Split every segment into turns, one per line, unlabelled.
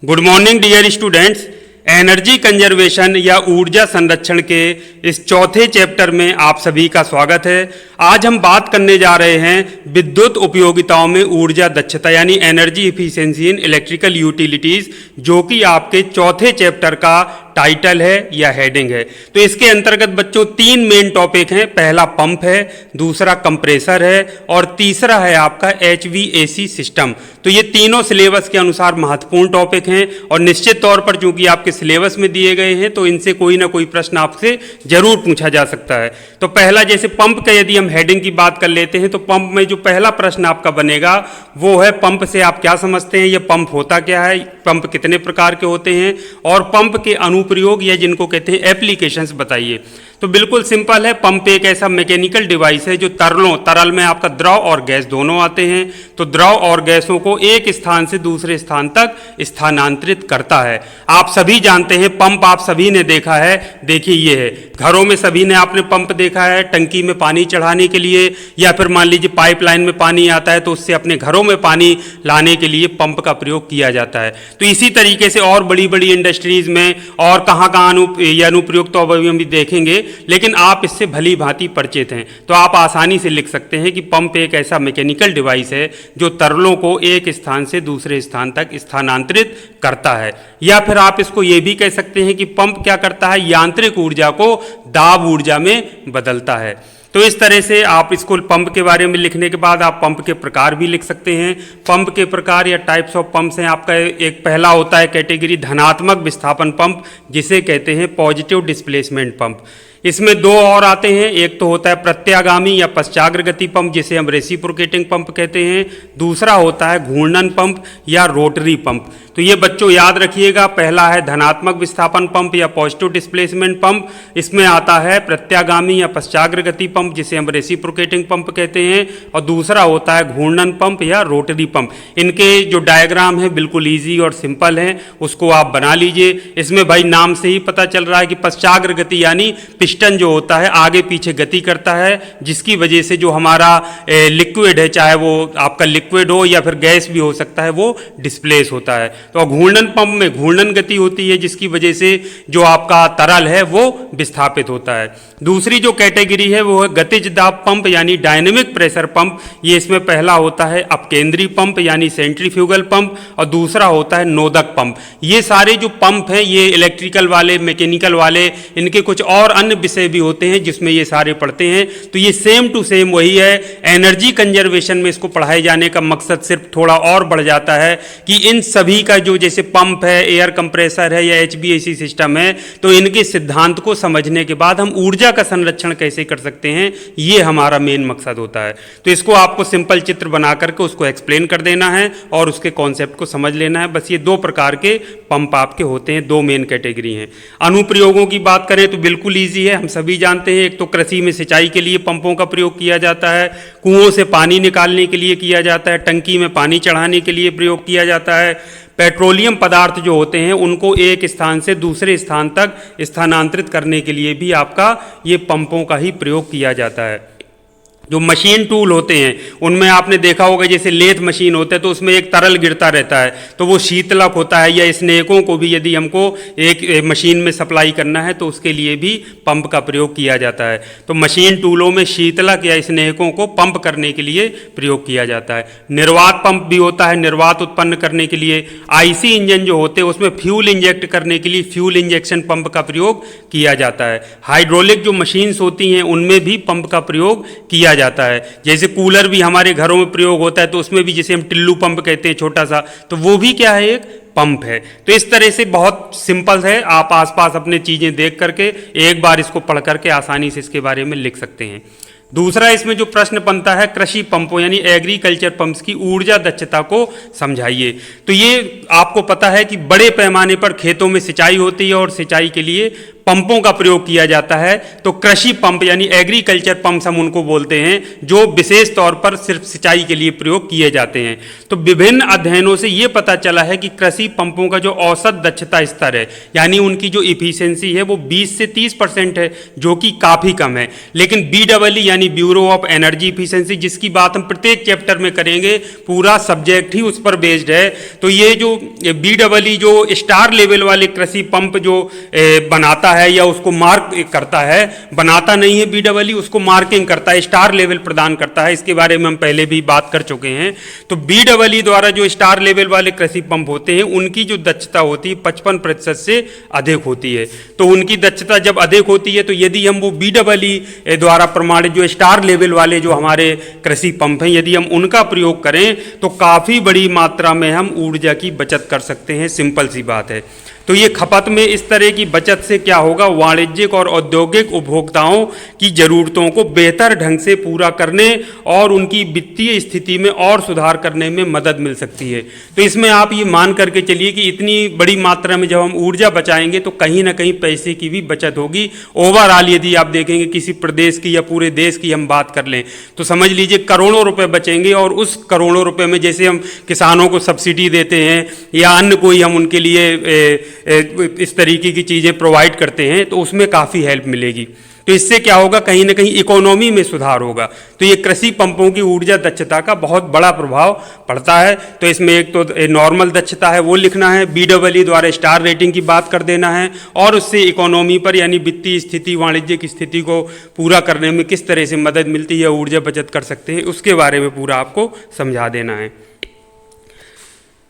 Good morning dear students. Energy conservation या ऊर्जा संरक्षण के इस चौथे चैप्टर में आप सभी का स्वागत है। आज हम बात करने जा रहे हैं विद्युत उपयोगिताओं में ऊर्जा दक्षता यानी energy efficiency in electrical utilities, जो कि आपके चौथे चैप्टर का टाइटल है या हेडिंग है। तो इसके अंतर्गत बच्चों तीन मेन टॉपिक हैं। पहला पंप है, दूसरा कंप्रेसर है और तीसरा है आपका HVAC सिस्टम। तो ये तीनों सिलेबस के अनुसार महत्वपूर्ण टॉपिक हैं और निश्चित तौर पर चूंकि आपके सिलेबस में दिए गए हैं तो इनसे कोई ना कोई प्रश्न आपसे जरूर पूछा जा सकता है। तो पहला जैसे पंप का यदि हम हेडिंग की बात कर लेते हैं तो पंप में जो पहला प्रश्न आपका बनेगा वो है पंप से आप क्या समझते हैं, ये पंप होता क्या है, पंप कितने प्रकार के होते हैं और पंप के अनुप्रयोग या जिनको कहते हैं एप्लीकेशंस बताइए। तो बिल्कुल सिंपल है, पंप एक ऐसा मैकेनिकल डिवाइस है जो तरल में आपका द्रव और गैस दोनों आते हैं। तो द्रव और गैसों को एक स्थान से दूसरे स्थान तक स्थानांतरित करता है। आप सभी जानते हैं पंप, आप सभी ने देखा है। देखिए ये है, घरों में सभी ने आपने पंप देखा है, टंकी में पानी चढ़ाने के लिए या फिर मान लीजिए पाइपलाइन में पानी आता है तो उससे अपने घरों में पानी लाने के लिए पंप का प्रयोग किया जाता है। तो इसी तरीके से और बड़ी बड़ी इंडस्ट्रीज में और कहाँ अनुप्रयोग तो अभी हम भी देखेंगे, लेकिन आप इससे भली भांति परिचित हैं। तो आप आसानी से लिख सकते हैं कि पंप एक ऐसा मैकेनिकल डिवाइस है जो तरलों को एक स्थान से दूसरे स्थान तक स्थानांतरित करता है। या फिर आप इसको ये भी कह सकते हैं कि पंप क्या करता है, यांत्रिक ऊर्जा को दाब ऊर्जा में बदलता है। तो इस तरह से आप इसको पंप के बारे में लिखने के बाद आप पंप के प्रकार भी लिख सकते हैं। पंप के प्रकार या टाइप्स ऑफ पंप्स हैं आपका। एक पहला होता है कैटेगरी धनात्मक विस्थापन पंप, जिसे कहते हैं पॉजिटिव डिस्प्लेसमेंट पंप। इसमें दो और आते हैं, एक तो होता है प्रत्यागामी या पश्चाग्रगति पंप, जिसे हम रेसिप्रोकेटिंग पंप कहते हैं। दूसरा होता है घूर्णन पंप या रोटरी पंप। तो ये बच्चों याद रखिएगा, पहला है धनात्मक विस्थापन पंप या पॉजिटिव डिस्प्लेसमेंट पंप, इसमें आता है प्रत्यागामी या पश्चाग्रगति पंप जिसे हम रेसिप्रोकेटिंग पंप कहते हैं, और दूसरा होता है घूर्णन पंप या रोटरी पंप। इनके जो डायग्राम है बिल्कुल ईजी और सिंपल है, उसको आप बना लीजिए। इसमें भाई नाम से ही पता चल रहा है कि पश्चाग्रगति यानी पिस्टन जो होता है आगे पीछे गति करता है, जिसकी वजह से जो हमारा लिक्विड है, चाहे वो आपका लिक्विड हो या फिर गैस भी हो सकता है, वो डिस्प्लेस होता है। तो घूर्णन पंप में घूर्णन गति होती है, जिसकी वजह से जो आपका तरल है वो विस्थापित होता है। दूसरी जो कैटेगरी है वो है गतिज दाब पंप यानी डायनेमिक प्रेशर पंप। ये इसमें पहला होता है अपकेंद्री पंप यानी सेंट्रीफ्यूगल पंप और दूसरा होता है नोदक पंप। ये सारे जो पंप हैं ये इलेक्ट्रिकल वाले, मैकेनिकल वाले, इनके कुछ और अन्य विषय भी होते हैं जिसमें ये सारे पढ़ते हैं। तो ये सेम टू सेम वही है। एनर्जी कंजर्वेशन में इसको पढ़ाए जाने का मकसद सिर्फ थोड़ा और बढ़ जाता है कि इन सभी का जो जैसे पंप है, एयर कंप्रेसर है या HVAC सिस्टम है, तो इनके सिद्धांत को समझने के बाद हम ऊर्जा का संरक्षण कैसे कर सकते हैं, ये हमारा मेन मकसद होता है। तो इसको आपको सिंपल चित्र बना करके उसको एक्सप्लेन कर देना है और उसके कॉन्सेप्ट को समझ लेना है। बस ये दो प्रकार के पंप आपके होते हैं, दो मेन कैटेगरी हैं। अनुप्रयोगों की बात करें तो बिल्कुल ईजी है, हम सभी जानते हैं। एक तो कृषि में सिंचाई के लिए पंपों का प्रयोग किया जाता है, कुओं से पानी निकालने के लिए किया जाता है, टंकी में पानी चढ़ाने के लिए प्रयोग किया जाता है। पेट्रोलियम पदार्थ जो होते हैं उनको एक स्थान से दूसरे स्थान तक स्थानांतरित करने के लिए भी आपका ये पंपों का ही प्रयोग किया जाता है। जो मशीन टूल होते हैं उनमें आपने देखा होगा, जैसे लेथ मशीन होते हैं तो उसमें एक तरल गिरता रहता है, तो वो शीतलक होता है, या स्नेहकों को भी यदि हमको एक मशीन में सप्लाई करना है तो उसके लिए भी पंप का प्रयोग किया जाता है। तो मशीन टूलों में शीतलक या स्नेहकों को पंप करने के लिए प्रयोग किया जाता है। निर्वात पंप भी होता है, निर्वात उत्पन्न करने के लिए। IC इंजन जो होते हैं उसमें फ्यूल इंजेक्ट करने के लिए फ्यूल इंजेक्शन पंप का प्रयोग किया जाता है। हाइड्रोलिक जो मशीन्स होती हैं उनमें भी पंप का प्रयोग किया जाता है। जैसे कूलर भी हमारे घरों में प्रयोग होता है तो उसमें भी जिसे हम टिल्लू पंप कहते हैं छोटा सा, तो वो भी क्या है, एक पंप है। तो इस तरह से बहुत सिंपल है, आप आसपास अपने चीजें देख करके एक बार इसको पढ़ करके आसानी से इसके बारे में लिख सकते हैं। दूसरा इसमें जो प्रश्न बनता है कृषि पंपों यानी एग्रीकल्चर पंप्स की ऊर्जा दक्षता को समझाइए। तो ये आपको पता है कि बड़े पैमाने पर खेतों में सिंचाई होती है और सिंचाई के लिए पंपों का प्रयोग किया जाता है, तो कृषि पंप यानी एग्रीकल्चर पंप्स हम उनको बोलते हैं, जो विशेष तौर पर सिर्फ सिंचाई के लिए प्रयोग किए जाते हैं। तो विभिन्न अध्ययनों से ये पता चला है कि कृषि पंपों का जो औसत दक्षता स्तर है, यानी उनकी जो इफिशियंसी है, वो 20 से 30% है, जो कि काफ़ी कम है। लेकिन BEE यानी ब्यूरो ऑफ एनर्जी इफिशियंसी, जिसकी बात हम प्रत्येक चैप्टर में करेंगे, पूरा सब्जेक्ट ही उस पर बेस्ड है। तो ये जो BEE जो स्टार लेवल वाले कृषि पंप जो बनाता है या उसको मार्क करता है, बनाता नहीं है BEE, उसको मार्किंग करता है, स्टार लेवल प्रदान करता है। इसके बारे में हम पहले भी बात कर चुके हैं। तो BEE द्वारा जो स्टार लेवल वाले कृषि पंप होते हैं, उनकी जो दक्षता होती है 55% से अधिक होती है। तो उनकी दक्षता जब अधिक होती है, तो यदि हम वो BEE द्वारा प्रमाणित जो स्टार लेवल वाले जो हमारे कृषि पंप हैं, यदि हम उनका प्रयोग करें, तो काफ़ी बड़ी मात्रा में हम ऊर्जा की बचत कर सकते हैं। सिंपल सी बात है। तो ये खपत में इस तरह की बचत से क्या होगा, वाणिज्यिक और औद्योगिक उपभोक्ताओं की ज़रूरतों को बेहतर ढंग से पूरा करने और उनकी वित्तीय स्थिति में और सुधार करने में मदद मिल सकती है। तो इसमें आप ये मान करके चलिए कि इतनी बड़ी मात्रा में जब हम ऊर्जा बचाएंगे, तो कहीं ना कहीं पैसे की भी बचत होगी। ओवरऑल यदि आप देखेंगे किसी प्रदेश की या पूरे देश की हम बात कर लें, तो समझ लीजिए करोड़ों रुपए बचेंगे, और उस करोड़ों रुपए में जैसे हम किसानों को सब्सिडी देते हैं या अन्य कोई हम उनके लिए इस तरीके की चीज़ें प्रोवाइड करते हैं, तो उसमें काफ़ी हेल्प मिलेगी। तो इससे क्या होगा, कहीं ना कहीं इकोनॉमी में सुधार होगा। तो ये कृषि पंपों की ऊर्जा दक्षता का बहुत बड़ा प्रभाव पड़ता है। तो इसमें एक तो नॉर्मल दक्षता है वो लिखना है, BEE द्वारा स्टार रेटिंग की बात कर देना है, और उससे इकोनॉमी पर यानी वित्तीय स्थिति, वाणिज्यिक स्थिति को पूरा करने में किस तरह से मदद मिलती है, ऊर्जा बचत कर सकते हैं, उसके बारे में पूरा आपको समझा देना है।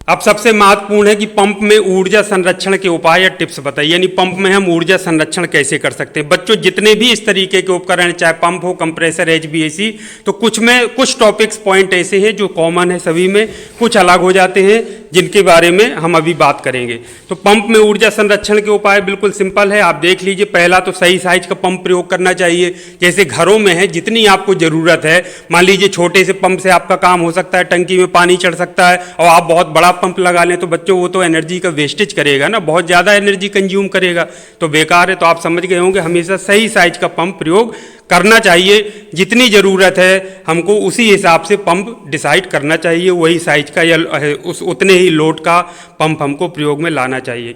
अब सबसे महत्वपूर्ण है कि पंप में ऊर्जा संरक्षण के उपाय या टिप्स बताइए, यानी पंप में हम ऊर्जा संरक्षण कैसे कर सकते हैं। बच्चों, जितने भी इस तरीके के उपकरण, चाहे पंप हो, कंप्रेसर, HVAC, तो कुछ टॉपिक्स पॉइंट ऐसे हैं जो कॉमन है सभी में, कुछ अलग हो जाते हैं, जिनके बारे में हम अभी बात करेंगे। तो पंप में ऊर्जा संरक्षण के उपाय बिल्कुल सिंपल है। आप देख लीजिए, पहला तो सही साइज का पंप प्रयोग करना चाहिए। जैसे घरों में है, जितनी आपको ज़रूरत है, मान लीजिए छोटे से पंप से आपका काम हो सकता है, टंकी में पानी चढ़ सकता है, और आप बहुत बड़ा पंप लगा लें, तो बच्चों वो तो एनर्जी का वेस्टेज करेगा ना, बहुत ज़्यादा एनर्जी कंज्यूम करेगा, तो बेकार है। तो आप समझ गए होंगे, हमेशा सही साइज का पंप प्रयोग करना चाहिए। जितनी ज़रूरत है हमको उसी हिसाब से पंप डिसाइड करना चाहिए, वही साइज का या उतने ही लोड का पंप हमको प्रयोग में लाना चाहिए।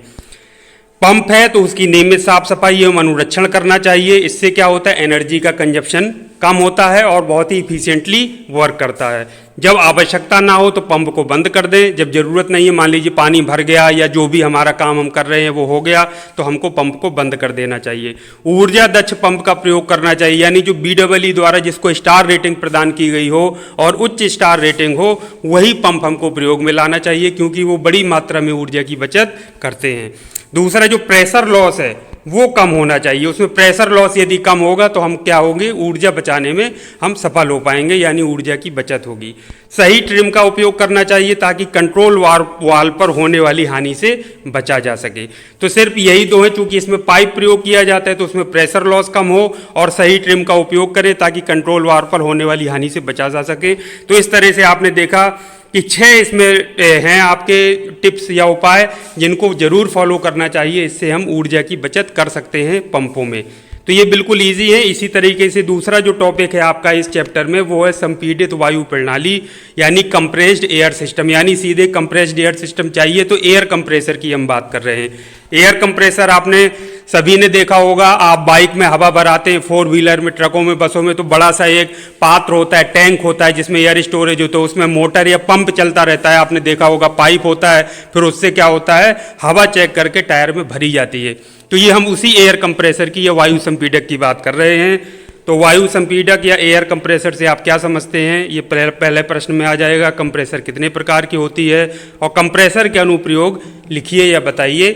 पंप है तो उसकी नियमित साफ सफाई एवं अनुरक्षण करना चाहिए। इससे क्या होता है, एनर्जी का कंजप्शन कम होता है और बहुत ही इफिशिएंटली वर्क करता है। जब आवश्यकता ना हो तो पंप को बंद कर दें। जब जरूरत नहीं है, मान लीजिए पानी भर गया या जो भी हमारा काम हम कर रहे हैं वो हो गया, तो हमको पंप को बंद कर देना चाहिए। ऊर्जा दक्ष पंप का प्रयोग करना चाहिए, यानी जो BEE द्वारा जिसको स्टार रेटिंग प्रदान की गई हो और उच्च स्टार रेटिंग हो, वही पंप हमको प्रयोग में लाना चाहिए, क्योंकि वो बड़ी मात्रा में ऊर्जा की बचत करते हैं। दूसरा, जो प्रेशर लॉस है वो कम होना चाहिए। उसमें प्रेशर लॉस यदि कम होगा तो हम क्या होंगे, ऊर्जा बचाने में हम सफल हो पाएंगे, यानी ऊर्जा की बचत होगी। सही ट्रिम का उपयोग करना चाहिए ताकि कंट्रोल वाल्व पर होने वाली हानि से बचा जा सके। तो सिर्फ यही दो है, चूंकि इसमें पाइप प्रयोग किया जाता है तो उसमें प्रेशर लॉस कम हो, और सही ट्रिम का उपयोग करें ताकि कंट्रोल वाल्व पर होने वाली हानि से बचा जा सके। तो इस तरह से आपने देखा कि 6 इसमें हैं आपके टिप्स या उपाय, जिनको जरूर फॉलो करना चाहिए। इससे हम ऊर्जा की बचत कर सकते हैं पंपों में। तो ये बिल्कुल इजी है। इसी तरीके से दूसरा जो टॉपिक है आपका इस चैप्टर में, वो है संपीड़ित वायु प्रणाली, यानी कंप्रेस्ड एयर सिस्टम। यानी सीधे कंप्रेस्ड एयर सिस्टम चाहिए तो एयर कंप्रेसर की हम बात कर रहे हैं। एयर कंप्रेसर आपने सभी ने देखा होगा, आप बाइक में हवा भराते हैं, 4 व्हीलर में, ट्रकों में, बसों में, तो बड़ा सा एक पात्र होता है, टैंक होता है जिसमें एयर स्टोरेज होता है, उसमें मोटर या पंप चलता रहता है। आपने देखा होगा, पाइप होता है, फिर उससे क्या होता है, हवा चेक करके टायर में भरी जाती है। तो ये हम उसी एयर कंप्रेसर की या वायु संपीड़क की बात कर रहे हैं। तो वायु संपीड़क या एयर कंप्रेसर से आप क्या समझते हैं, ये पहले प्रश्न में आ जाएगा। कंप्रेसर कितने प्रकार की होती है और कंप्रेसर के अनुप्रयोग लिखिए या बताइए।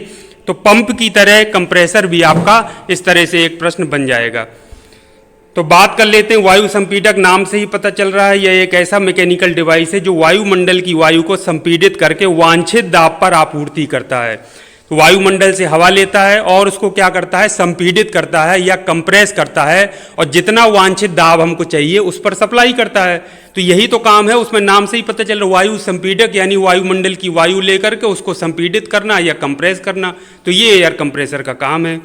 तो पंप की तरह कंप्रेसर भी आपका इस तरह से एक प्रश्न बन जाएगा। तो बात कर लेते हैं वायु संपीड़क। नाम से ही पता चल रहा है, यह एक ऐसा मैकेनिकल डिवाइस है जो वायुमंडल की वायु को संपीड़ित करके वांछित दाब पर आपूर्ति करता है। तो वायुमंडल से हवा लेता है और उसको क्या करता है, संपीड़ित करता है या कंप्रेस करता है, और जितना वांछित दाब हमको चाहिए उस पर सप्लाई करता है। तो यही तो काम है, उसमें नाम से ही पता चल रहा है, वायु संपीड़क, यानी वायुमंडल की वायु लेकर के उसको संपीड़ित करना या कंप्रेस करना। तो ये एयर कंप्रेसर का काम है।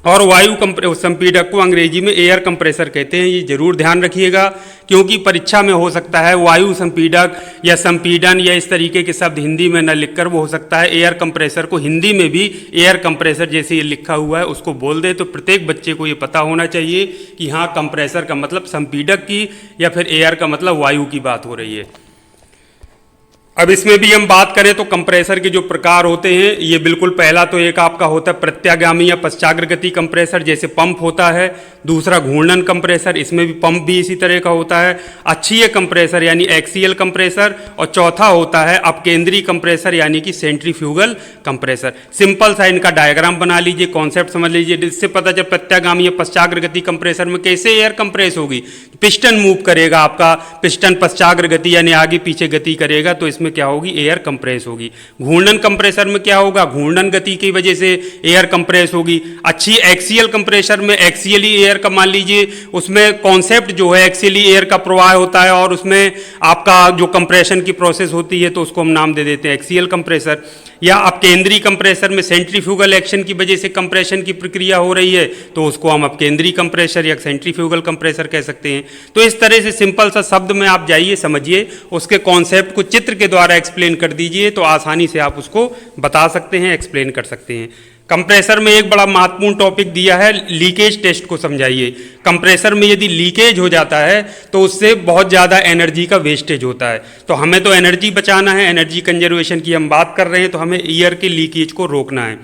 और वायु संपीड़क को अंग्रेजी में एयर कंप्रेसर कहते हैं। ये जरूर ध्यान रखिएगा, क्योंकि परीक्षा में हो सकता है वायु संपीड़क या संपीड़न या इस तरीके के शब्द हिंदी में न लिखकर वो हो सकता है एयर कंप्रेसर को हिंदी में भी एयर कंप्रेसर जैसे ये लिखा हुआ है उसको बोल दे। तो प्रत्येक बच्चे को ये पता होना चाहिए कि हाँ, कंप्रेसर का मतलब संपीड़क की या फिर एयर का मतलब वायु की बात हो रही है। अब इसमें भी हम बात करें तो कंप्रेसर के जो प्रकार होते हैं, ये बिल्कुल पहला तो एक आपका होता है प्रत्यागामी या पश्चाग्रगति कंप्रेसर, जैसे पंप होता है। दूसरा घूर्णन कंप्रेसर, इसमें भी पंप भी इसी तरह का होता है। अक्षीय कंप्रेसर यानी एक्सियल कंप्रेसर, और चौथा होता है अपकेंद्रीय कंप्रेसर यानी कि सेंट्रीफ्यूगल कंप्रेसर। सिंपल सा इनका डायग्राम बना लीजिए, कॉन्सेप्ट समझ लीजिए, इससे पता चल प्रत्यागामी या पश्चाग्रगति कंप्रेसर में कैसे एयर कंप्रेस होगी। पिस्टन मूव करेगा आपका, पिस्टन पश्चाग्रगति यानी आगे पीछे गति करेगा तो में क्या होगी, एयर कंप्रेस होगी। घूर्णन कंप्रेसर में क्या होगा, घूर्णन गति की वजह से एयर कंप्रेस होगी। अच्छी एक्सियल कंप्रेसर में एक्सियली एयर का मान लीजिए, उसमें कॉन्सेप्ट जो है एक्सियली एयर का प्रवाह होता है और उसमें आपका जो कंप्रेशन की प्रोसेस होती है तो उसको हम नाम दे देते हैं एक्सियल कंप्रेसर। या अपकेंद्रीय कंप्रेसर में सेंट्रीफ्यूगल एक्शन की वजह से कंप्रेशन की प्रक्रिया हो रही है तो उसको हम अपकेंद्रीय कंप्रेसर या सेंट्रीफ्यूगल कंप्रेसर कह सकते हैं। तो इस तरह से सिंपल सा शब्द में आप जाइए, समझिए, उसके कॉन्सेप्ट को चित्र के द्वारा एक्सप्लेन कर दीजिए तो आसानी से आप उसको बता सकते हैं, एक्सप्लेन कर सकते हैं। कंप्रेसर में एक बड़ा महत्वपूर्ण टॉपिक दिया है, लीकेज टेस्ट को समझाइए। कंप्रेसर में यदि लीकेज हो जाता है तो उससे बहुत ज़्यादा एनर्जी का वेस्टेज होता है। तो हमें तो एनर्जी बचाना है, एनर्जी कंजर्वेशन की हम बात कर रहे हैं, तो हमें एयर के लीकेज को रोकना है।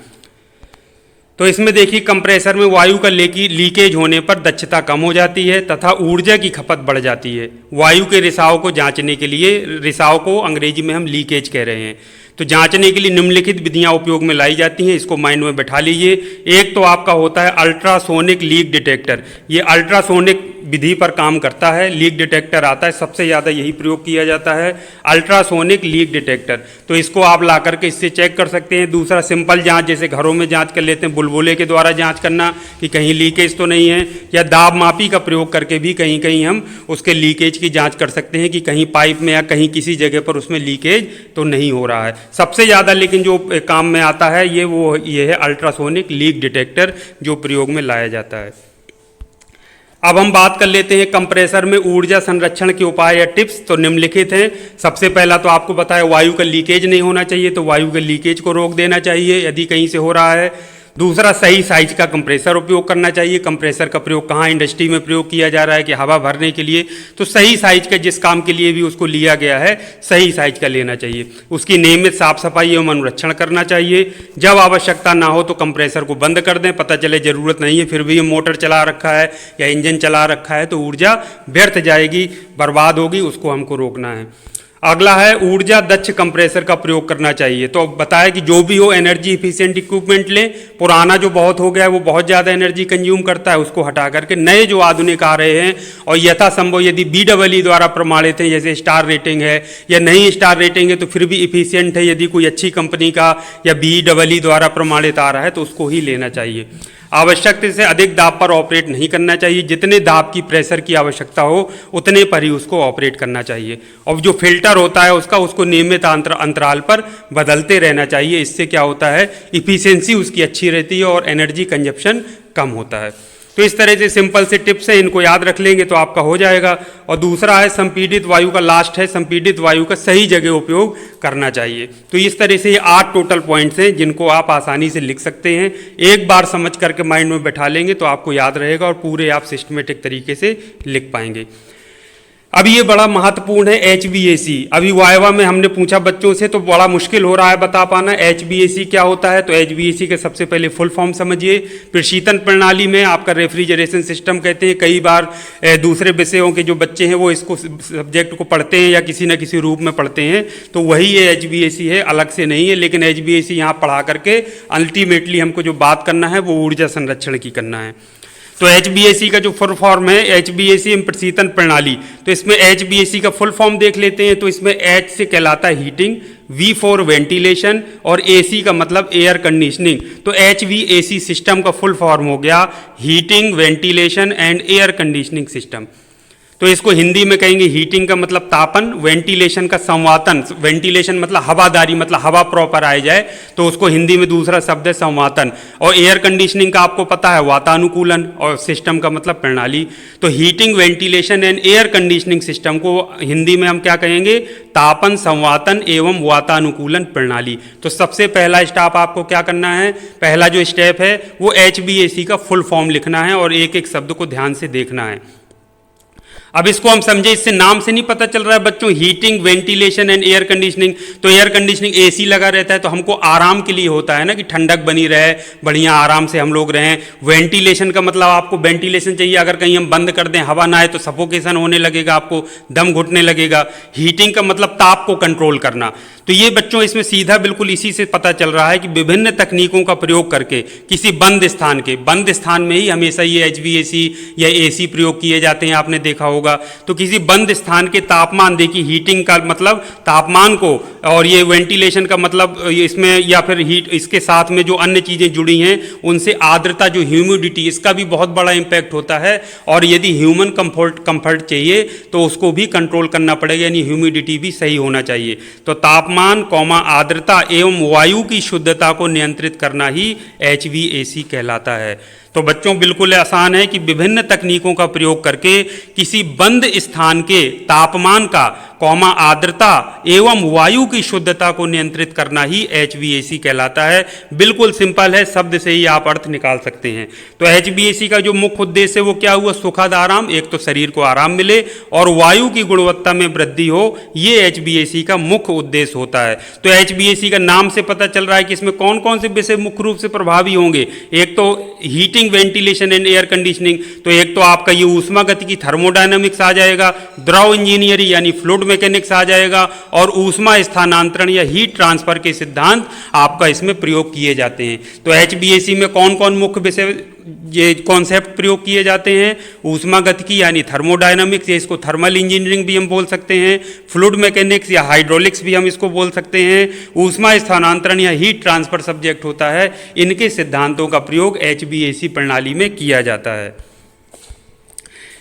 तो इसमें देखिए कंप्रेसर में वायु का लीकेज होने पर दक्षता कम हो जाती है तथा ऊर्जा की खपत बढ़ जाती है। वायु के रिसाव को जांचने के लिए, रिसाव को अंग्रेजी में हम लीकेज कह रहे हैं, तो जांचने के लिए निम्नलिखित विधियां उपयोग में लाई जाती हैं, इसको माइंड में बैठा लीजिए। एक तो आपका होता है अल्ट्रासोनिक लीक डिटेक्टर। ये अल्ट्रासोनिक विधि पर काम करता है, लीक डिटेक्टर आता है, सबसे ज़्यादा यही प्रयोग किया जाता है, अल्ट्रासोनिक लीक डिटेक्टर। तो इसको आप ला करके इससे चेक कर सकते हैं। दूसरा सिंपल जांच, जैसे घरों में जांच कर लेते हैं, बुलबुले के द्वारा जांच करना कि कहीं लीकेज तो नहीं है, या दाब मापी का प्रयोग करके भी कहीं कहीं हम उसके लीकेज की जांच कर सकते हैं कि कहीं पाइप में या कहीं किसी जगह पर उसमें लीकेज तो नहीं हो रहा है। सबसे ज़्यादा लेकिन जो काम में आता है ये है अल्ट्रासोनिक लीक डिटेक्टर, जो प्रयोग में लाया जाता है। अब हम बात कर लेते हैं कंप्रेसर में ऊर्जा संरक्षण के उपाय या टिप्स, तो निम्नलिखित हैं। सबसे पहला तो आपको बताया वायु का लीकेज नहीं होना चाहिए, तो वायु के लीकेज को रोक देना चाहिए यदि कहीं से हो रहा है। दूसरा, सही साइज का कंप्रेसर उपयोग करना चाहिए। कंप्रेसर का प्रयोग कहाँ इंडस्ट्री में प्रयोग किया जा रहा है कि हवा भरने के लिए, तो सही साइज का, जिस काम के लिए भी उसको लिया गया है सही साइज का लेना चाहिए। उसकी नियमित साफ सफाई एवं अनुरक्षण करना चाहिए। जब आवश्यकता ना हो तो कंप्रेसर को बंद कर दें, पता चले ज़रूरत नहीं है फिर भी मोटर चला रखा है या इंजन चला रखा है तो ऊर्जा व्यर्थ जाएगी, बर्बाद होगी, उसको हमको रोकना है। अगला है ऊर्जा दक्ष कंप्रेसर का प्रयोग करना चाहिए। तो बताया कि जो भी हो एनर्जी इफिशिएंट इक्विपमेंट लें। पुराना जो बहुत हो गया है वो बहुत ज़्यादा एनर्जी कंज्यूम करता है, उसको हटा करके नए जो आधुनिक आ रहे हैं और यथासंभव यदि BEE द्वारा प्रमाणित है, जैसे स्टार रेटिंग है या नहीं स्टार रेटिंग है तो फिर भी इफिशियंट है, यदि कोई अच्छी कंपनी का या BEE द्वारा प्रमाणित आ रहा है तो उसको ही लेना चाहिए। आवश्यकता से अधिक दाब पर ऑपरेट नहीं करना चाहिए। जितने दाब की प्रेशर की आवश्यकता हो उतने पर ही उसको ऑपरेट करना चाहिए। और जो फिल्टर होता है उसको नियमित अंतराल पर बदलते रहना चाहिए। इससे क्या होता है, इफिशियंसी उसकी अच्छी रहती है और एनर्जी कंजप्शन कम होता है। तो इस तरह से सिंपल से टिप्स है, इनको याद रख लेंगे तो आपका हो जाएगा। और दूसरा है संपीड़ित वायु का, लास्ट है संपीड़ित वायु का सही जगह उपयोग करना चाहिए। तो इस तरह से ये 8 टोटल पॉइंट्स हैं जिनको आप आसानी से लिख सकते हैं। एक बार समझ करके माइंड में बैठा लेंगे तो आपको याद रहेगा और पूरे आप सिस्टमेटिक तरीके से लिख पाएंगे। अब ये बड़ा महत्वपूर्ण है HVAC। अभी वाइवा में हमने पूछा बच्चों से तो बड़ा मुश्किल हो रहा है बता पाना HVAC क्या होता है। तो HVAC के सबसे पहले फुल फॉर्म समझिए। प्रशीतन प्रणाली में आपका रेफ्रिजरेशन सिस्टम कहते हैं। कई बार दूसरे विषयों के जो बच्चे हैं वो इसको सब्जेक्ट को पढ़ते हैं या किसी न किसी रूप में पढ़ते हैं, तो वही ये HVAC है, अलग से नहीं है। लेकिन HVAC यहाँ पढ़ा करके अल्टीमेटली हमको जो बात करना है वो ऊर्जा संरक्षण की करना है। तो HVAC का जो फुल फॉर्म है HVAC प्रशीतन प्रणाली, तो इसमें HVAC का फुल फॉर्म देख लेते हैं। तो इसमें H से कहलाता है हीटिंग, V फॉर वेंटिलेशन और AC का मतलब एयर कंडीशनिंग। तो HVAC सिस्टम का फुल फॉर्म हो गया heating, ventilation and air conditioning system. तो इसको हिंदी में कहेंगे हीटिंग का मतलब तापन, वेंटिलेशन का संवातन, वेंटिलेशन मतलब हवादारी, मतलब हवा प्रॉपर आ जाए, तो उसको हिंदी में दूसरा शब्द है संवातन। और एयर कंडीशनिंग का आपको पता है वातानुकूलन, और सिस्टम का मतलब प्रणाली। तो heating, ventilation and air conditioning system को हिंदी में हम क्या कहेंगे, तापन, संवातन एवं वातानुकूलन प्रणाली। तो सबसे पहला स्टेप आपको क्या करना है, पहला जो स्टेप है वो HVAC का फुल फॉर्म लिखना है और एक एक शब्द को ध्यान से देखना है। अब इसको हम समझे, इससे नाम से नहीं पता चल रहा है बच्चों, heating, ventilation and air conditioning. तो एयर कंडीशनिंग AC लगा रहता है तो हमको आराम के लिए होता है ना, कि ठंडक बनी रहे, बढ़िया आराम से हम लोग रहें। वेंटिलेशन का मतलब आपको वेंटिलेशन चाहिए, अगर कहीं हम बंद कर दें हवा ना आए तो सफोकेशन होने लगेगा, आपको दम घुटने लगेगा। हीटिंग का मतलब ताप को कंट्रोल करना। तो ये बच्चों इसमें सीधा बिल्कुल इसी से पता चल रहा है कि विभिन्न तकनीकों का प्रयोग करके किसी बंद स्थान में ही हमेशा ये HVAC या AC प्रयोग किए जाते हैं, आपने देखा होगा। तो किसी बंद स्थान के तापमान, देखिए हीटिंग का मतलब तापमान को, और ये वेंटिलेशन का मतलब इसमें, या फिर हीट, इसके साथ में जो अन्य चीज़ें जुड़ी हैं उनसे आर्द्रता, जो ह्यूमिडिटी, इसका भी बहुत बड़ा इंपैक्ट होता है। और यदि ह्यूमन कंफर्ट चाहिए तो उसको भी कंट्रोल करना पड़ेगा, यानी ह्यूमिडिटी भी सही होना चाहिए। तो तापमान, आर्द्रता एवं वायु की शुद्धता को नियंत्रित करना ही HVAC कहलाता है। तो बच्चों बिल्कुल आसान है कि विभिन्न तकनीकों का प्रयोग करके किसी बंद स्थान के तापमान का, आर्द्रता एवं वायु की शुद्धता को नियंत्रित करना ही HVAC कहलाता है। बिल्कुल सिंपल है, शब्द से ही आप अर्थ निकाल सकते हैं। तो HVAC का जो मुख्य उद्देश्य है वो क्या हुआ, सुखद आराम, एक तो शरीर को आराम मिले और वायु की गुणवत्ता में वृद्धि हो, ये HVAC का मुख्य उद्देश्य होता है। तो HVAC का नाम से पता चल रहा है कि इसमें कौन कौन से विषय मुख्य रूप से प्रभावी होंगे। एक तो heating, ventilation and air conditioning, तो एक तो आपका ये ऊष्मा गति की थर्मोडायनामिक्स आ जाएगा, द्रव इंजीनियरिंग यानी फ्लूइड मैकेनिक्स आ जाएगा, और ऊष्मा स्थानांतरण या हीट ट्रांसफर के सिद्धांत आपका इसमें प्रयोग किए जाते हैं। तो HVAC में कौन कौन मुख्य विषय, ये कॉन्सेप्ट प्रयोग किए जाते हैं, ऊष्मा गतिकी यानी थर्मोडायनामिक्स, या इसको थर्मल इंजीनियरिंग भी हम बोल सकते हैं, फ्लूइड मैकेनिक्स या हाइड्रोलिक्स भी हम इसको बोल सकते हैं, ऊष्मा स्थानांतरण या हीट ट्रांसफर सब्जेक्ट होता है। इनके सिद्धांतों का प्रयोग HVAC प्रणाली में किया जाता है।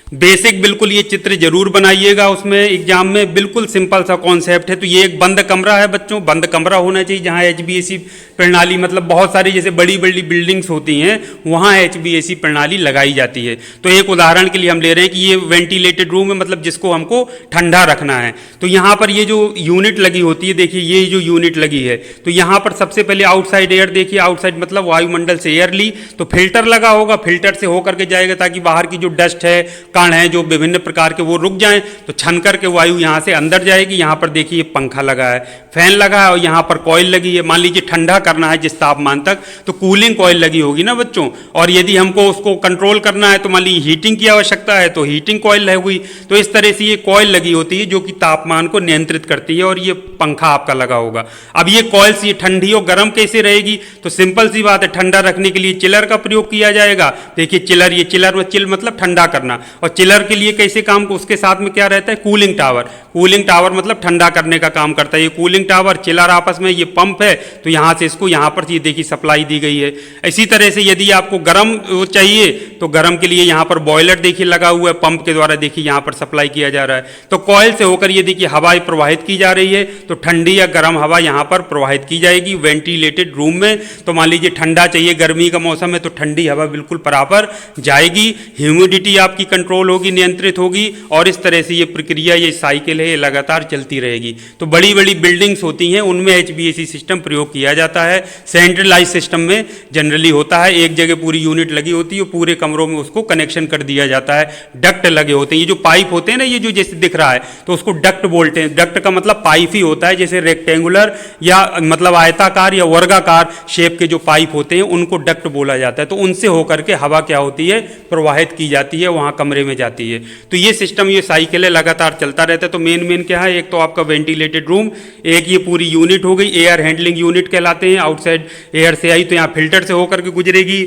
बेसिक बिल्कुल ये चित्र जरूर बनाइएगा उसमें एग्जाम में, बिल्कुल सिंपल सा कॉन्सेप्ट है। तो ये एक बंद कमरा है बच्चों, बंद कमरा होना चाहिए जहाँ HVAC प्रणाली, मतलब बहुत सारी जैसे बड़ी बड़ी बिल्डिंग्स होती हैं वहाँ HVAC प्रणाली लगाई जाती है। तो एक उदाहरण के लिए हम ले रहे हैं कि ये वेंटिलेटेड रूम है, मतलब जिसको हमको ठंडा रखना है। तो यहाँ पर ये जो यूनिट लगी होती है, देखिए ये जो यूनिट लगी है, तो यहाँ पर सबसे पहले आउटसाइड एयर, देखिए आउटसाइड मतलब वायुमंडल से एयर ली, तो फिल्टर लगा होगा, फिल्टर से होकर के जाएगा ताकि बाहर की जो डस्ट है, कण है जो विभिन्न प्रकार के, वो रुक जाएं, तो छन करके वायु यहाँ से अंदर जाएगी। यहाँ पर देखिए पंखा लगा है, फैन लगा है, और यहाँ पर कॉइल लगी है। मान लीजिए ठंडा करना है जिस तापमान तक, तो कूलिंग कॉइल लगी होगी ना बच्चों। और यदि हमको उसको कंट्रोल करना है तो मान लीजिए हीटिंग की आवश्यकता है तो हीटिंग कॉइल हुई। तो इस तरह से ये कॉइल लगी होती है जो कि तापमान को नियंत्रित करती है, और ये पंखा आपका लगा होगा। अब ये कॉइल्स ये ठंडी और गर्म कैसे रहेगी, तो सिंपल सी बात है, ठंडा रखने के लिए चिलर का प्रयोग किया जाएगा। देखिए चिलर, ये चिलर में चिल मतलब ठंडा करना, और चिलर के लिए कैसे काम को, उसके साथ में क्या रहता है, कूलिंग टावर। कूलिंग टावर मतलब ठंडा करने का काम करता है। ये कूलिंग टावर, चिलर आपस में, ये पंप है, तो यहाँ से इसको यहाँ पर ये देखिए सप्लाई दी गई है। इसी तरह से यदि आपको गर्म चाहिए तो गर्म के लिए यहाँ पर बॉयलर देखिए लगा हुआ है, पंप के द्वारा देखिए यहाँ पर सप्लाई किया जा रहा है। तो कॉइल से होकर ये देखिए हवा प्रवाहित की जा रही है, तो ठंडी या गर्म हवा यहाँ पर प्रवाहित की जाएगी वेंटिलेटेड रूम में। तो मान लीजिए ठंडा चाहिए, गर्मी का मौसम है, तो ठंडी हवा बिल्कुल बराबर जाएगी, ह्यूमिडिटी आपकी कंट्रोल होगी, नियंत्रित होगी, और इस तरह से ये प्रक्रिया, ये साइकिल है, ये लगातार चलती रहेगी। तो बड़ी बड़ी बिल्डिंग्स होती हैं उनमें HVAC सिस्टम प्रयोग किया जाता है। सेंट्रलाइज सिस्टम में जनरली होता है, एक जगह पूरी यूनिट लगी होती है, पूरे कमरों में उसको कनेक्शन कर दिया जाता है। डक्ट लगे होते हैं, ये जो पाइप होते हैं ना, ये जो जैसे दिख रहा है, तो उसको डक्ट बोलते हैं। डक्ट का मतलब पाइप ही होता है, जैसे रेक्टेंगुलर या मतलब आयताकार या वर्गाकार शेप के जो पाइप होते हैं उनको डक्ट बोला जाता है। तो उनसे होकर के हवा क्या होती है, प्रवाहित की जाती है, वहाँ कमरे में जाती है। तो ये सिस्टम, ये साइकिल है, लगातार चलता रहता है। तो मेन क्या है, एक तो आपका वेंटिलेटेड रूम, एक ये पूरी यूनिट हो गई, एयर हैंडलिंग यूनिट कहलाते हैं। आउटसाइड एयर से आई तो यहाँ फिल्टर से होकर के गुजरेगी,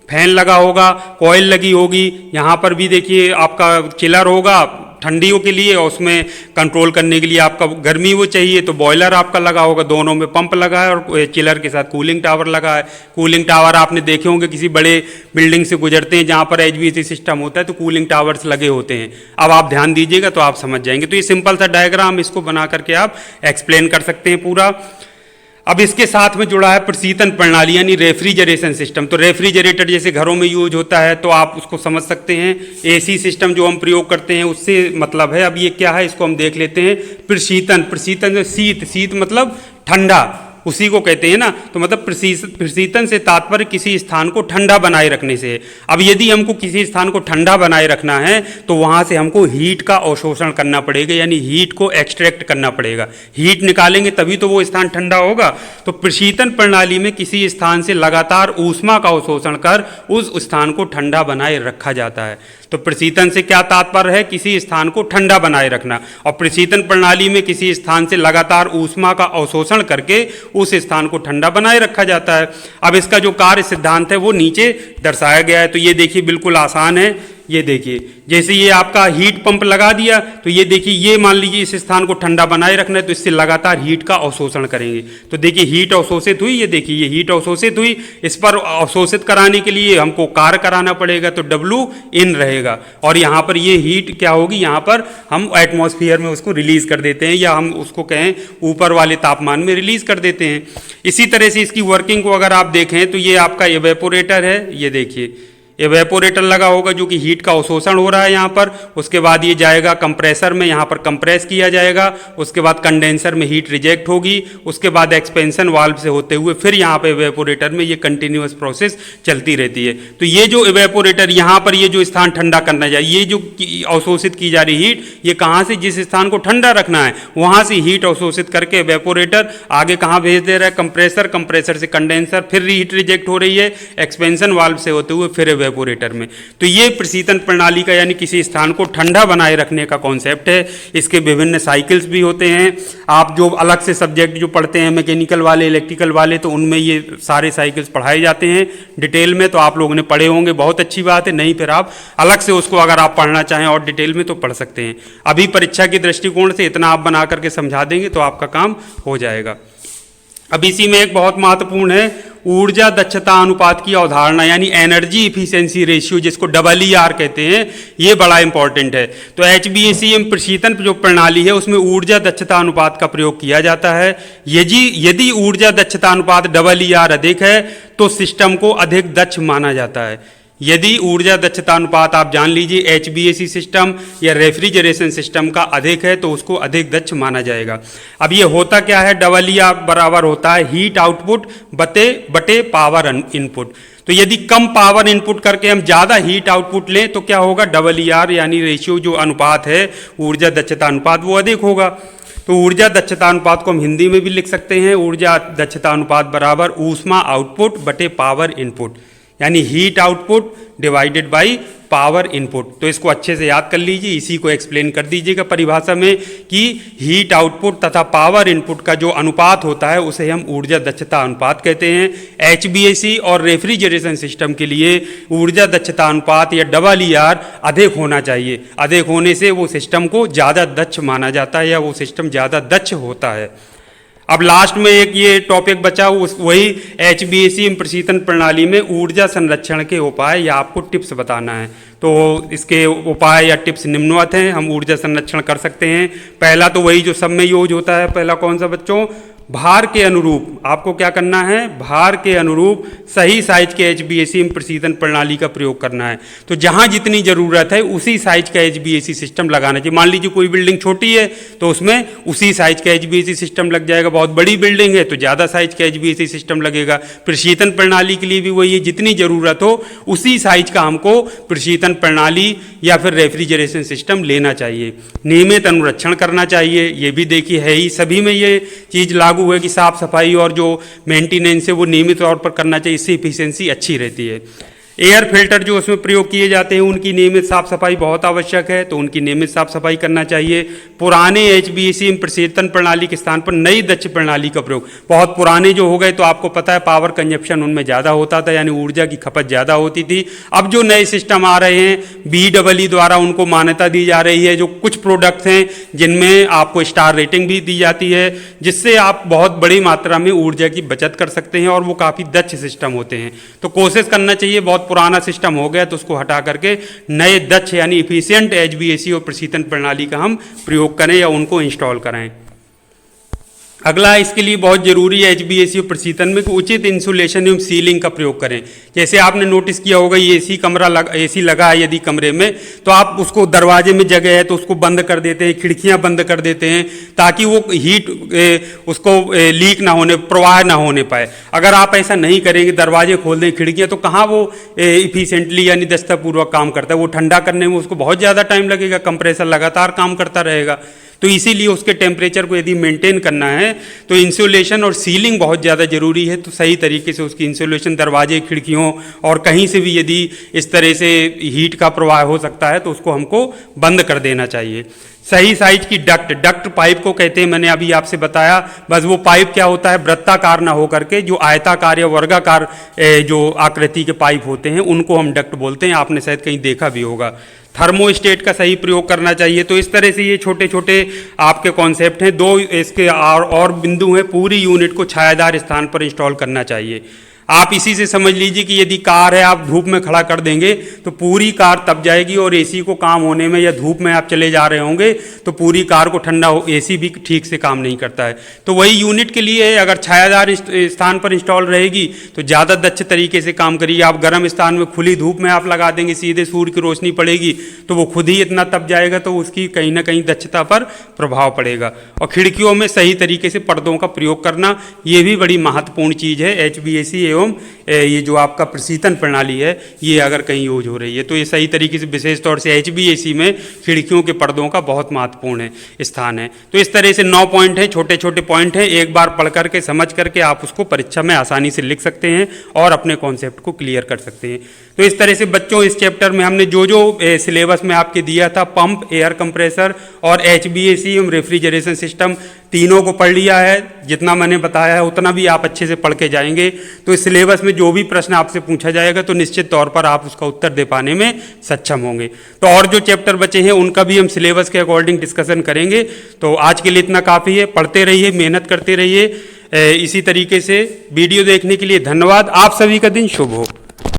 फैन लगा होगा, कॉइल लगी होगी, यहाँ पर भी देखिए आपका चिलर होगा, ठंडियों के लिए और उसमें कंट्रोल करने के लिए आपका गर्मी वो चाहिए तो बॉयलर आपका लगा होगा, दोनों में पंप लगा है और चिलर के साथ कूलिंग टावर लगा है। कूलिंग टावर आपने देखे होंगे किसी बड़े बिल्डिंग से गुजरते हैं जहाँ पर HVAC सिस्टम होता है तो कूलिंग टावर्स लगे होते हैं। अब आप ध्यान दीजिएगा तो आप समझ जाएंगे। तो ये सिंपल सा डायग्राम, इसको बना करके आप एक्सप्लेन कर सकते हैं पूरा। अब इसके साथ में जुड़ा है प्रशीतन प्रणाली यानी रेफ्रिजरेशन सिस्टम। तो रेफ्रिजरेटर जैसे घरों में यूज होता है तो आप उसको समझ सकते हैं। AC सिस्टम जो हम प्रयोग करते हैं उससे मतलब है। अब ये क्या है इसको हम देख लेते हैं। प्रशीतन, प्रशीतन शीत मतलब ठंडा, उसी को कहते हैं ना। तो मतलब प्रशीतन से तात्पर्य किसी स्थान को ठंडा बनाए रखने से। अब यदि हमको किसी स्थान को ठंडा बनाए रखना है तो वहाँ से हमको हीट का अवशोषण करना पड़ेगा, यानी हीट को एक्सट्रैक्ट करना पड़ेगा। हीट निकालेंगे तभी तो वो स्थान ठंडा होगा। तो प्रशीतन प्रणाली में किसी स्थान से लगातार ऊष्मा का अवशोषण कर उस स्थान को ठंडा बनाए रखा जाता है। तो प्रशीतन से क्या तात्पर्य है? किसी स्थान को ठंडा बनाए रखना। और प्रशीतन प्रणाली में किसी स्थान से लगातार ऊष्मा का अवशोषण करके उस स्थान को ठंडा बनाए रखा जाता है। अब इसका जो कार्य सिद्धांत है वो नीचे दर्शाया गया है। तो ये देखिए बिल्कुल आसान है। ये देखिए जैसे ये आपका हीट पंप लगा दिया तो ये देखिए ये मान लीजिए इस स्थान को ठंडा बनाए रखना है तो इससे लगातार हीट का अवशोषण करेंगे। तो देखिए हीट अवशोषित हुई, ये देखिए ये हीट अवशोषित हुई। इस पर अवशोषित कराने के लिए हमको कार्य कराना पड़ेगा तो W in रहेगा और यहाँ पर ये हीट क्या होगी, यहाँ पर हम एटमॉस्फेयर में उसको रिलीज कर देते हैं या हम उसको कहें ऊपर वाले तापमान में रिलीज कर देते हैं। इसी तरह से इसकी वर्किंग को अगर आप देखें तो ये आपका इवेपोरेटर है। ये देखिए इवेपोरेटर लगा होगा जो कि हीट का अवशोषण हो रहा है यहाँ पर। उसके बाद ये जाएगा कंप्रेसर में, यहाँ पर कंप्रेस किया जाएगा। उसके बाद कंडेंसर में हीट रिजेक्ट होगी। उसके बाद एक्सपेंशन वाल्व से होते हुए फिर यहाँ पे इवेपोरेटर में ये कंटिन्यूअस प्रोसेस चलती रहती है। तो ये जो इवेपोरेटर यहाँ पर ये जो स्थान ठंडा करना चाहिए, ये जो अवशोषित की जा रही हीट ये कहाँ से, जिस स्थान को ठंडा रखना है वहाँ से हीट अवशोषित करके इवेपोरेटर आगे कहाँ भेज दे रहा है, कंप्रेसर, कंप्रेसर से कंडेंसर, फिर हीट रिजेक्ट हो रही है एक्सपेंशन वाल्व से होते हुए फिर इवेपोरेटर में। तो ये प्रशीतन प्रणाली का यानी किसी स्थान को ठंडा बनाए रखने का कॉन्सेप्ट है। इसके विभिन्न साइकिल्स भी होते हैं। आप जो अलग से सब्जेक्ट जो पढ़ते हैं मैकेनिकल वाले, इलेक्ट्रिकल वाले, तो उनमें ये सारे साइकिल्स पढ़ाए जाते हैं डिटेल में। तो आप लोगों ने पढ़े होंगे, बहुत अच्छी बात है। नहीं फिर आप अलग से उसको अगर आप पढ़ना चाहें और डिटेल में तो पढ़ सकते हैं। अभी परीक्षा के दृष्टिकोण से इतना आप बना करके समझा देंगे तो आपका काम हो जाएगा। अब इसी में एक बहुत महत्वपूर्ण है ऊर्जा दक्षता अनुपात की अवधारणा यानी एनर्जी इफिशिएंसी रेशियो, जिसको EER कहते हैं। ये बड़ा इंपॉर्टेंट है। तो HVAC प्रशीतन जो प्रणाली है उसमें ऊर्जा दक्षता अनुपात का प्रयोग किया जाता है। यदि ऊर्जा दक्षता अनुपात EER अधिक है तो सिस्टम को अधिक दक्ष माना जाता है। यदि ऊर्जा दक्षता अनुपात आप जान लीजिए HVAC सिस्टम या रेफ्रिजरेशन सिस्टम का अधिक है तो उसको अधिक दक्ष माना जाएगा। अब ये होता क्या है, EER बराबर होता है हीट आउटपुट बटे पावर इनपुट। तो यदि कम पावर इनपुट करके हम ज़्यादा हीट आउटपुट लें तो क्या होगा, EER यानी रेशियो जो अनुपात है ऊर्जा दक्षता अनुपात वो अधिक होगा। तो ऊर्जा दक्षता अनुपात को हम हिंदी में भी लिख सकते हैं, ऊर्जा दक्षता अनुपात बराबर ऊष्मा आउटपुट बटे पावर इनपुट, यानी heat output divided by power input. तो इसको अच्छे से याद कर लीजिए, इसी को एक्सप्लेन कर दीजिएगा परिभाषा में कि हीट आउटपुट तथा पावर इनपुट का जो अनुपात होता है उसे हम ऊर्जा दक्षता अनुपात कहते हैं। HVAC और रेफ्रिजरेशन सिस्टम के लिए ऊर्जा दक्षता अनुपात या EER अधिक होना चाहिए। अधिक होने से वो सिस्टम को ज़्यादा दक्ष माना जाता है या वो सिस्टम ज़्यादा दक्ष होता है। अब लास्ट में एक ये टॉपिक बचा वही HVAC प्रशीतन प्रणाली में ऊर्जा संरक्षण के उपाय या आपको टिप्स बताना है। तो इसके उपाय या टिप्स निम्नवत हैं, हम ऊर्जा संरक्षण कर सकते हैं। पहला तो वही जो सब में यूज होता है, पहला कौन सा बच्चों, भार के अनुरूप आपको क्या करना है, भार के अनुरूप सही साइज के HVAC प्रशीतन प्रणाली का प्रयोग करना है। तो जहां जितनी जरूरत है उसी साइज का HVAC सिस्टम लगाना चाहिए। मान लीजिए कोई बिल्डिंग छोटी है तो उसमें उसी साइज का HVAC सिस्टम लग जाएगा। बहुत बड़ी बिल्डिंग है तो ज़्यादा साइज का HVAC सिस्टम लगेगा। प्रशीतन प्रणाली के लिए भी वही है, जितनी जरूरत हो उसी साइज का हमको प्रशीतन प्रणाली या फिर रेफ्रिजरेशन सिस्टम लेना चाहिए। नियमित अनुरक्षण करना चाहिए, ये भी देखिए है ही, सभी में ये चीज़ लागू है कि साफ सफाई और जो मेंटेनेंस है वो नियमित तौर पर करना चाहिए, इससे इफिशिएंसी अच्छी रहती है। एयर फिल्टर जो उसमें प्रयोग किए जाते हैं उनकी नियमित साफ सफाई बहुत आवश्यक है, तो उनकी नियमित साफ सफाई करना चाहिए। पुराने HVAC में प्रशीतन प्रणाली के स्थान पर नई दक्ष प्रणाली का प्रयोग, बहुत पुराने जो हो गए तो आपको पता है पावर कंजप्शन उनमें ज़्यादा होता था, यानी ऊर्जा की खपत ज़्यादा होती थी। अब जो नए सिस्टम आ रहे हैं BEE द्वारा उनको मान्यता दी जा रही है, जो कुछ प्रोडक्ट्स हैं जिनमें आपको स्टार रेटिंग भी दी जाती है, जिससे आप बहुत बड़ी मात्रा में ऊर्जा की बचत कर सकते हैं और वो काफ़ी दक्ष सिस्टम होते हैं। तो कोशिश करना चाहिए, बहुत पुराना सिस्टम हो गया तो उसको हटा करके नए दक्ष यानी इफिशिएंट HVAC और प्रशीतन प्रणाली का हम प्रयोग करें या उनको इंस्टॉल करें। अगला इसके लिए बहुत जरूरी है HVAC और प्रशीतन में कि उचित इंसुलेशन एवं सीलिंग का प्रयोग करें। जैसे आपने नोटिस किया होगा ये AC लगा है यदि कमरे में, तो आप उसको दरवाजे में जगह है तो उसको बंद कर देते हैं, खिड़कियां बंद कर देते हैं ताकि वो हीट उसको लीक ना होने, प्रवाह ना होने पाए। अगर आप ऐसा नहीं करेंगे, दरवाजे खोल दें, खिड़कियां, तो कहाँ वो इफिशिएंटली यानी दक्षतापूर्वक काम करता है। वो ठंडा करने में उसको बहुत ज़्यादा टाइम लगेगा, कंप्रेसर लगातार काम करता रहेगा। तो इसीलिए उसके टेम्परेचर को यदि मेंटेन करना है तो इंसुलेशन और सीलिंग बहुत ज़्यादा जरूरी है। तो सही तरीके से उसकी इंसुलेशन दरवाजे, खिड़कियों और कहीं से भी यदि इस तरह से हीट का प्रवाह हो सकता है तो उसको हमको बंद कर देना चाहिए। सही साइज की डक्ट पाइप को कहते हैं, मैंने अभी आपसे बताया। बस वो पाइप क्या होता है, वृत्ताकार ना हो करके जो आयताकार या वर्गाकार जो आकृति के पाइप होते हैं उनको हम डक्ट बोलते हैं। आपने शायद कहीं देखा भी होगा। थर्मोस्टेट का सही प्रयोग करना चाहिए। तो इस तरह से ये छोटे छोटे आपके कॉन्सेप्ट हैं। दो इसके और बिंदु हैं, पूरी यूनिट को छायादार स्थान पर इंस्टॉल करना चाहिए। आप इसी से समझ लीजिए कि यदि कार है आप धूप में खड़ा कर देंगे तो पूरी कार तप जाएगी और AC को काम होने में, या धूप में आप चले जा रहे होंगे तो पूरी कार को ठंडा हो, AC भी ठीक से काम नहीं करता है। तो वही यूनिट के लिए है, अगर छायादार स्थान पर इंस्टॉल रहेगी तो ज़्यादा दक्ष तरीके से काम करेगी। आप गर्म स्थान में खुली धूप में आप लगा देंगे, सीधे सूर्य की रोशनी पड़ेगी तो वो खुद ही इतना तप जाएगा, तो उसकी कहीं ना कहीं दक्षता पर प्रभाव पड़ेगा। और खिड़कियों में सही तरीके से पर्दों का प्रयोग करना, ये भी बड़ी महत्वपूर्ण चीज़ है। HVAC ये जो आपका प्रशीतन प्रणाली है ये अगर कहीं यूज हो रही है तो ये सही तरीके से, विशेष तौर से HVAC में खिड़कियों के पर्दों का बहुत महत्वपूर्ण स्थान है। तो इस तरह से 9 पॉइंट हैं, छोटे छोटे पॉइंट हैं। एक बार पढ़ करके समझ करके आप उसको परीक्षा में आसानी से लिख सकते हैं और अपने कॉन्सेप्ट को क्लियर कर सकते हैं। तो इस तरह से बच्चों इस चैप्टर में हमने जो जो सिलेबस में आपके दिया था, पंप, एयर कंप्रेसर और HVAC एवं रेफ्रिजरेशन सिस्टम, तीनों को पढ़ लिया है। जितना मैंने बताया है उतना भी आप अच्छे से पढ़ के जाएंगे तो इस सिलेबस में जो भी प्रश्न आपसे पूछा जाएगा तो निश्चित तौर पर आप उसका उत्तर दे पाने में सक्षम होंगे। तो और जो चैप्टर बचे हैं उनका भी हम सिलेबस के अकॉर्डिंग डिस्कशन करेंगे। तो आज के लिए इतना काफ़ी है। पढ़ते रहिए, मेहनत करते रहिए। इसी तरीके से वीडियो देखने के लिए धन्यवाद। आप सभी का दिन शुभ हो।